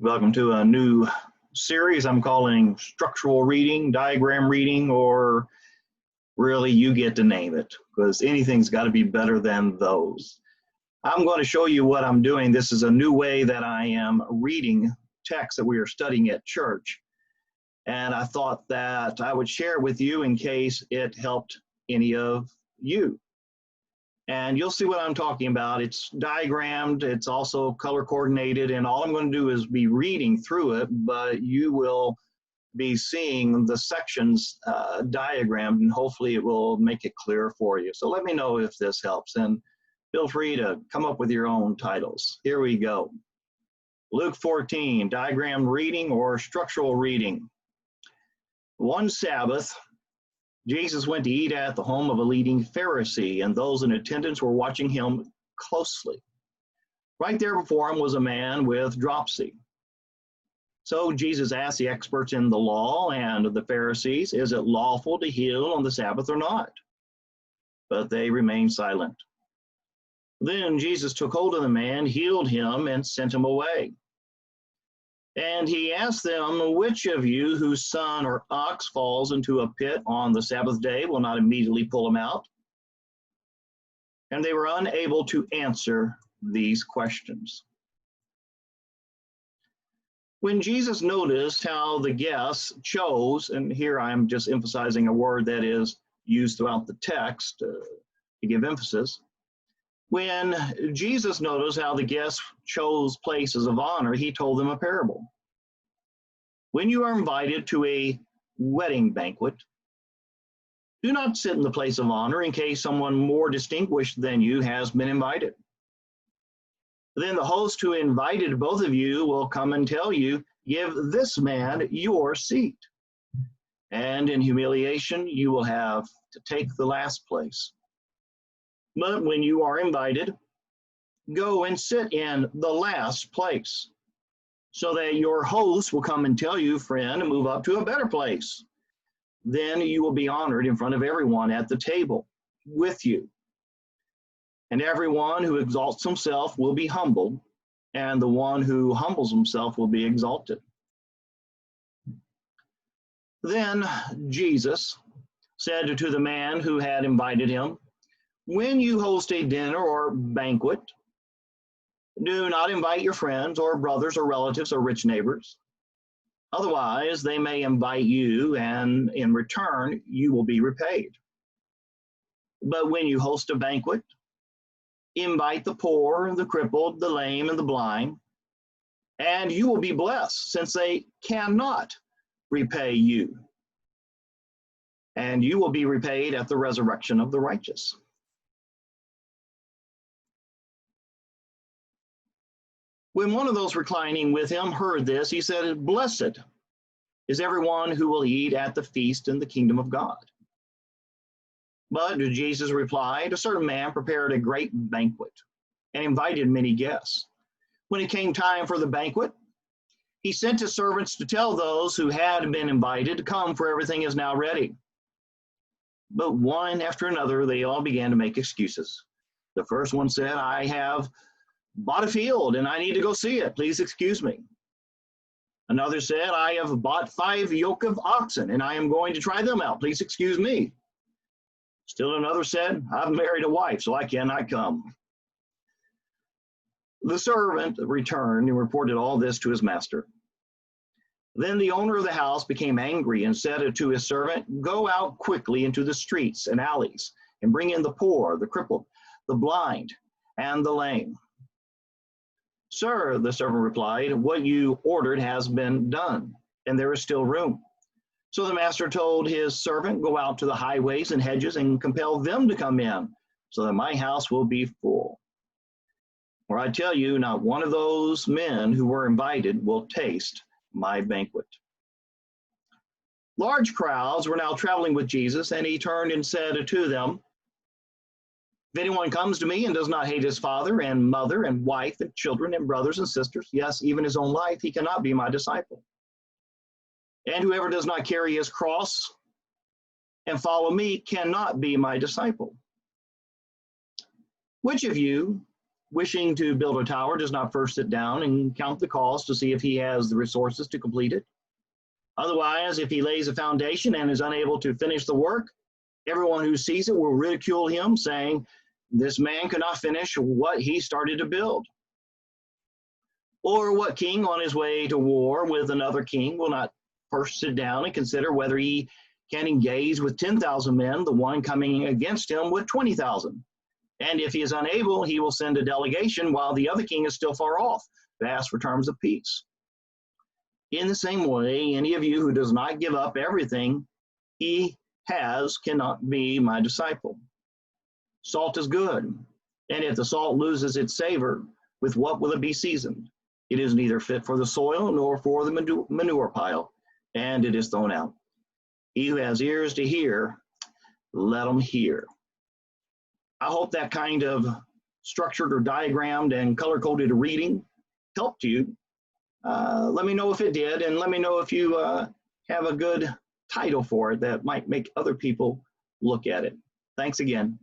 Welcome to a new series I'm calling Structural Reading, Diagram Reading, or really you get to name it, because anything's got to be better than those. I'm going to show you what I'm doing. This is a new way that I am reading text that we are studying at church. And I thought that I would share it with you in case it helped any of you. And you'll see what I'm talking about. It's diagrammed, it's also color coordinated, and all I'm going to do is be reading through it, but you will be seeing the sections diagrammed, and hopefully it will make it clear for you. So let me know if this helps, and feel free to come up with your own titles. Here we go. Luke 14, diagrammed reading or structural reading. One Sabbath, Jesus went to eat at the home of a leading Pharisee, and those in attendance were watching him closely. Right there before him was a man with dropsy. So Jesus asked the experts in the law and the Pharisees, is it lawful to heal on the Sabbath or not? But they remained silent. Then Jesus took hold of the man, healed him, and sent him away. And he asked them, which of you whose son or ox falls into a pit on the Sabbath day will not immediately pull him out? And they were unable to answer these questions. When Jesus noticed how the guests chose, and here I'm just emphasizing a word that is used throughout the text to give emphasis. When Jesus noticed how the guests chose places of honor, he told them a parable. When you are invited to a wedding banquet, do not sit in the place of honor in case someone more distinguished than you has been invited. Then the host who invited both of you will come and tell you, give this man your seat. And in humiliation, you will have to take the last place. But when you are invited, go and sit in the last place, so that your host will come and tell you, friend, move up to a better place. Then you will be honored in front of everyone at the table with you. And everyone who exalts himself will be humbled, and the one who humbles himself will be exalted. Then Jesus said to the man who had invited him, when you host a dinner or banquet, do not invite your friends or brothers or relatives or rich neighbors. Otherwise, they may invite you, and in return, you will be repaid. But when you host a banquet, invite the poor, the crippled, the lame, and the blind, and you will be blessed, since they cannot repay you. And you will be repaid at the resurrection of the righteous. When one of those reclining with him heard this, he said, blessed is everyone who will eat at the feast in the kingdom of God. But Jesus replied, a certain man prepared a great banquet and invited many guests. When it came time for the banquet, he sent his servants to tell those who had been invited to come, for everything is now ready. But one after another, they all began to make excuses. The first one said, I have bought a field and I need to go see it. Please excuse me. Another said, I have bought 5 yoke of oxen and I am going to try them out. Please excuse me. Still another said, I've married a wife, so I cannot come. The servant returned and reported all this to his master. Then the owner of the house became angry and said to his servant, go out quickly into the streets and alleys and bring in the poor, the crippled, the blind, and the lame. Sir, the servant replied, what you ordered has been done, and there is still room. So the master told his servant, go out to the highways and hedges and compel them to come in, so that my house will be full. For I tell you, not one of those men who were invited will taste my banquet. Large crowds were now traveling with Jesus, and he turned and said to them, if anyone comes to me and does not hate his father and mother and wife and children and brothers and sisters, yes, even his own life, he cannot be my disciple. And whoever does not carry his cross and follow me cannot be my disciple. Which of you, wishing to build a tower does not first sit down and count the cost to see if he has the resources to complete it. Otherwise, if he lays a foundation and is unable to finish the work, everyone who sees it will ridicule him, saying, "This man could not finish what he started to build." Or what king on his way to war with another king will not first sit down and consider whether he can engage with 10,000 men, the one coming against him with 20,000? And if he is unable, he will send a delegation while the other king is still far off to ask for terms of peace. In the same way, any of you who does not give up everything he has cannot be my disciple. Salt is good, and if the salt loses its savor, with what will it be seasoned? It is neither fit for the soil nor for the manure pile, and it is thrown out. He who has ears to hear, let him hear. I hope that kind of structured or diagrammed and color-coded reading helped you. Let me know if it did, and let me know if you have a good title for it that might make other people look at it. Thanks again.